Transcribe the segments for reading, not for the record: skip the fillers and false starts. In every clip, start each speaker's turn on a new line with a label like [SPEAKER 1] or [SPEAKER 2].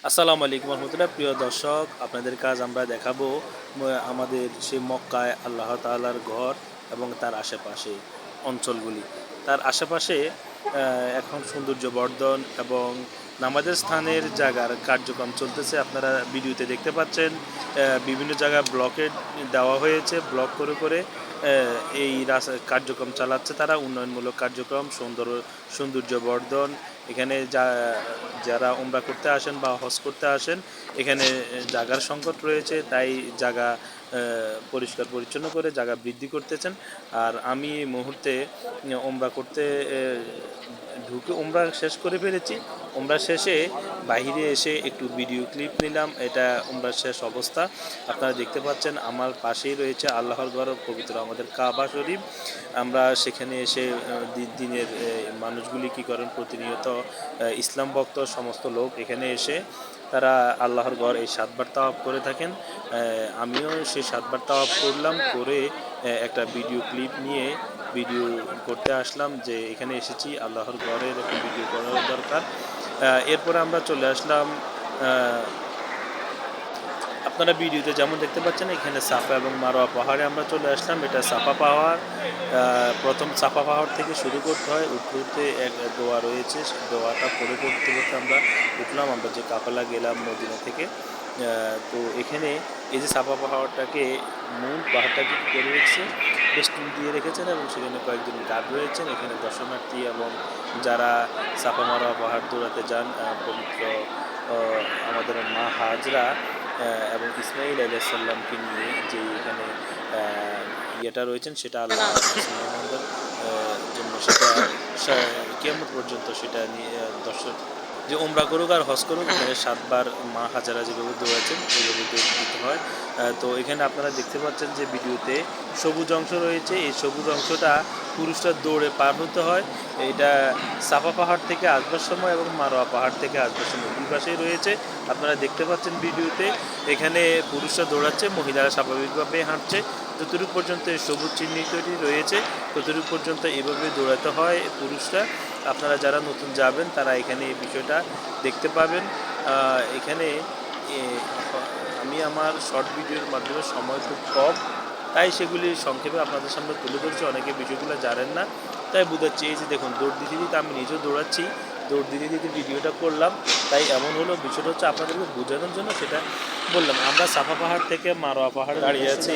[SPEAKER 1] আসসালামু আলাইকুম রহমতুল্লাহ। প্রিয় দর্শক, আপনাদের কাজ আমরা দেখাবো আমাদের সেই মক্কায় আল্লাহ তাআলার ঘর এবং তার আশেপাশে অঞ্চলগুলি। তার আশেপাশে এখন সৌন্দর্য বর্ধন এবং নামাজের স্থানের জায়গার কার্যক্রম চলতেছে। আপনারা ভিডিওতে দেখতে পাচ্ছেন বিভিন্ন জায়গায় ব্লকেট দেওয়া হয়েছে, ব্লক করে করে এই কার্যক্রম চালাচ্ছে তারা, উন্নয়নমূলক কার্যক্রম, সৌন্দর্য বর্ধন। এখানে যারা উমরা করতে আসেন বা হজ করতে আসেন, এখানে জায়গার সংকট রয়েছে, তাই জায়গা পরিষ্কার পরিচ্ছন্ন করে জায়গা বৃদ্ধি করতেছেন। আর আমি এই মুহূর্তে উমরা করতে ঢুকে উমরা শেষ করে ফেলেছি। উমরা শেষে বাইরে এসে একটু ভিডিও ক্লিপ নিলাম। এটা উমরার শেষ অবস্থা। আপনারা দেখতে পাচ্ছেন আমার পাশেই রয়েছে আল্লাহর ঘর, পবিত্র আমাদের কাবা শরীফ। আমরা সেখানে এসে দিনের মানুষগুলি কী করেন, প্রতিনিয়ত ইসলাম ভক্ত সমস্ত লোক এখানে এসে তারা আল্লাহর ঘর এই 7 বার তাওয়াফ করে থাকেন। আমিও সেই 7 বার তাওয়াফ করলাম, করে একটা ভিডিও ক্লিপ নিয়ে ভিডিও করতে আসলাম যে এখানে এসেছি, আল্লাহর ঘরের একটা ভিডিও করার দরকার। এরপরে আমরা চলে আসলাম, আপনারা ভিডিওতে যেমন দেখতে পাচ্ছেন, এখানে সাফা এবং মারোয়া পাহাড়ে আমরা চলে আসলাম। এটা সাফা পাহাড়। প্রথম সাফা পাহাড় থেকে শুরু করতে হয়, উঠতে উঠতে এক দোয়া রয়েছে, দোয়াটা পড়ে করতে করতে আমরা উঠলাম। আমরা যে কাফেলা গেলাম মদিনা থেকে, তো এখানে এই যে সাফা পাহাড়টাকে, মূল পাহাড়টাকে করে রেখেছে, বেষ্টন দিয়ে রেখেছেন এবং সেখানে কয়েকজন গার্ড রয়েছেন। এখানে দর্শনার্থী এবং যারা সাফা মারোয়া পাহাড় দৌড়াতে যান, পবিত্র আমাদের মা হাজরা এবং ইসমাইল আলাইহিস সালামকে নিয়ে যে এখানে ইয়েটা রয়েছেন, সেটা আল্লাহ মুসলমানদের জন্য সেটা কিয়ামত পর্যন্ত সেটা নিয়ে দর্শক যে উমরা করুক আর হজ করুক, এখানে 7 বার মা হাজারা যেভাবে দৌড়াচ্ছেন ওইভাবে দিতে হয়। তো এখানে আপনারা দেখতে পাচ্ছেন যে ভিডিওতে সবুজ অংশ রয়েছে, এই সবুজ অংশটা পুরুষরা দৌড়ে পার হতে হয়। এটা সাফা পাহাড় থেকে আসবার সময় এবং মারোয়া পাহাড় থেকে আসবার সময় দুই পাশেই রয়েছে। আপনারা দেখতে পাচ্ছেন ভিডিওতে, এখানে পুরুষরা দৌড়াচ্ছে, মহিলারা স্বাভাবিকভাবে হাঁটছে। যতটুকু পর্যন্ত সবুজ চিহ্নিতটি রয়েছে ততটুকু পর্যন্ত এভাবে দৌড়াতে হয় পুরুষরা। আপনারা যারা নতুন যাবেন তারা এখানে এই বিষয়টা দেখতে পাবেন। এখানে আমি আমার শর্ট ভিডিওর মাধ্যমে সময় খুব কম, তাই সেগুলি সংক্ষেপে আপনাদের সামনে তুলে ধরছি। অনেকে বিষয়গুলো জানেন না, তাই বোঝাচ্ছি। এই যে দেখুন, দৌড় দিতে দিতে আমি নিজেও দৌড়াচ্ছি, দৌড় দিতে দিতে ভিডিওটা করলাম। তাই এমন হলো, বিষয়টা হচ্ছে আপনাদেরকে বোঝানোর জন্য সেটা বললাম। আমরা সাফা পাহাড় থেকে মারোয়া পাহাড়ে দাঁড়িয়ে আছি।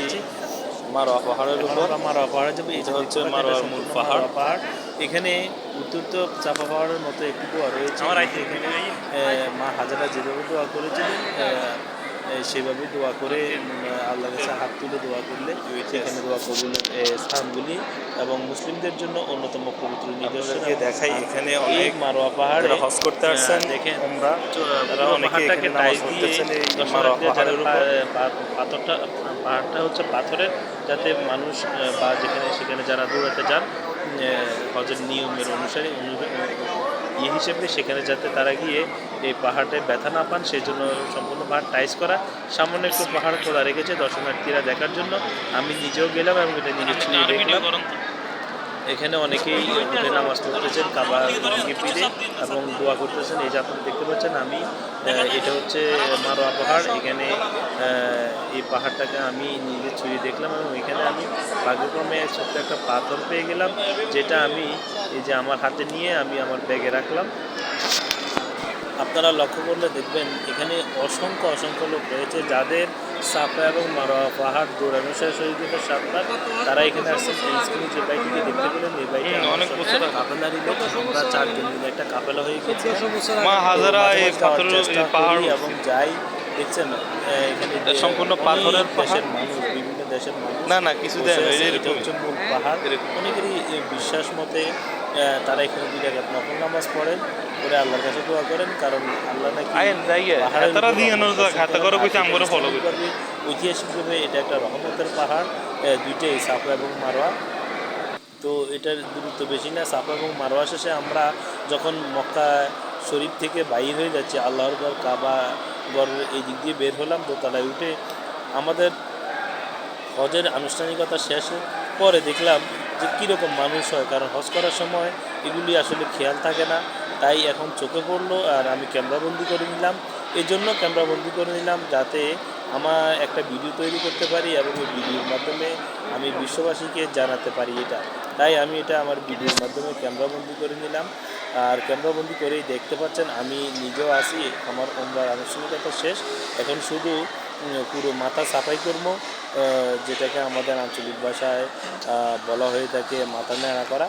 [SPEAKER 1] মারোয়া পাহাড়ের উপর, মারোয়া পাহাড়ে যাবে, এটা হচ্ছে মারোয়ার মূল পাহাড়। এখানে উত্তর চাপা পাহাড়ের মতো একটি দোয়া রয়েছে। এখানে মা হাজারা যেভাবে দোয়া করেছিলেন, সেভাবে দোয়া করে আল্লাহর কাছে হাত তুলে দোয়া করলে সেখানে দোয়া কবুলের স্থানগুলি এবং মুসলিমদের জন্য অন্যতম পবিত্র নিদর্শন দেখাই। এখানে অনেক মারোয়া পাহাড় হজ করতে আসছেন, দেখেন আমরা তারা পাহাড়টাকে টাইস দিয়ে মারোয়া পাহাড়ের উপর পাহাড়টা হচ্ছে পাথরের, যাতে মানুষ বা যেখানে সেখানে যারা দৌড়াতে যান হজের নিয়মের অনুসারে হিসেবে সেখানে যাতে তারা গিয়ে এই পাহাড়ে ব্যথা না পান, সেই জন্য সম্পূর্ণ পাহাড় টাইস করা। সামান্য একটু পাহাড় খোলা রেখেছে দর্শনার্থীরা দেখার জন্য। আমি নিজেও গেলাম এবং এটা নিজে ছুঁয়ে দেখলাম। এখানে অনেকেই উঠে নামাজ পড়তেছেন কাবা দিকে ফিরে এবং দোয়া করতেছেন। এই যে আপনারা দেখতে পাচ্ছেন, আমি এটা হচ্ছে মারোয়া পাহাড়। এখানে এই পাহাড়টাকে আমি নিজে ছুঁয়ে দেখলাম এবং এখানে আমি ভাগ্যক্রমে ছোট্ট একটা পাথর পেয়ে গেলাম, যেটা আমি এই যে আমার হাতে নিয়ে আমি আমার ব্যাগে রাখলাম। আপনারা লক্ষ্য করলে দেখবেন এখানে অসংখ্য অসংখ্য লোক রয়েছে যাদের সাফা এবং মারোয়া পাহাড় দৌড়ানো শেষ হয়ে গেছে 7 বার, তারা এখানে আসছেন। এই স্ক্রিনে যে বাইকটিকে দেখতে পেলেন, এই বাইকটা অনেক বছর আপনারই লোক। আমরা 4 জন মিলে একটা কাফেলা হয়ে গেছি, মা হাজারা এই পাহাড় এবং যাই দেখছেন এখানে সম্পূর্ণ পাথরের দেশের মানুষ, বিভিন্ন দেশের মানুষ। না কিছু এটা হচ্ছে মূল পাহাড়। অনেকেরই বিশ্বাস মতে তারা এখানে 2 রাকাত নফল নামাজ পড়েন, করে আল্লাহর কাছে দোয়া করেন, কারণ আল্লাহ নাকি ঐতিহাসিকভাবে এটা একটা রহমতের পাহাড়, দুইটাই সাফা এবং মারোয়া। তো এটার দূরত্ব বেশি না। সাফা এবং মারোয়া শেষে আমরা যখন মক্কা শরীফ থেকে বাইর হয়ে যাচ্ছি, আল্লাহর ঘর কাবা ঘরের এই দিক দিয়ে বের হলাম, দোতলায় উঠে আমাদের হজের আনুষ্ঠানিকতা শেষে পরে দেখলাম যে কীরকম মানুষ হয়, কারণ হজ করার সময় এগুলি আসলে খেয়াল থাকে না, তাই এখন চোখে পড়লো আর আমি ক্যামেরাবন্দি করে নিলাম। এই জন্য ক্যামেরা বন্দি করে নিলাম, যাতে আমার একটা ভিডিও তৈরি করতে পারি এবং এই ভিডিওর মাধ্যমে আমি বিশ্ববাসীকে জানাতে পারি এটা। তাই আমি এটা আমার ভিডিওর মাধ্যমে ক্যামেরা বন্দি করে নিলাম। আর ক্যামেরা বন্দি করেই দেখতে পাচ্ছেন আমি নিজেও আছি, আমার ওমরার আনুষ্ঠানিকতা শেষ। এখন শুধু পুরো মাথা সাফাই করবো, যেটাকে আমাদের আঞ্চলিক ভাষায় বলা হয়ে থাকে মাথা নেড়া করা,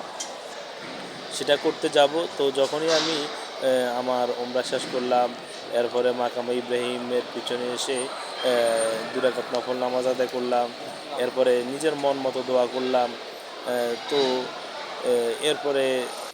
[SPEAKER 1] সেটা করতে যাব। তো যখনই আমি আমার ওমরা শেষ করলাম, এরপরে মাকামে ইব্রাহিমের পিছনে এসে 2 রাকাত নফল নামাজ আদায় করলাম। এরপরে নিজের মন মতো দোয়া করলাম। তো এরপরে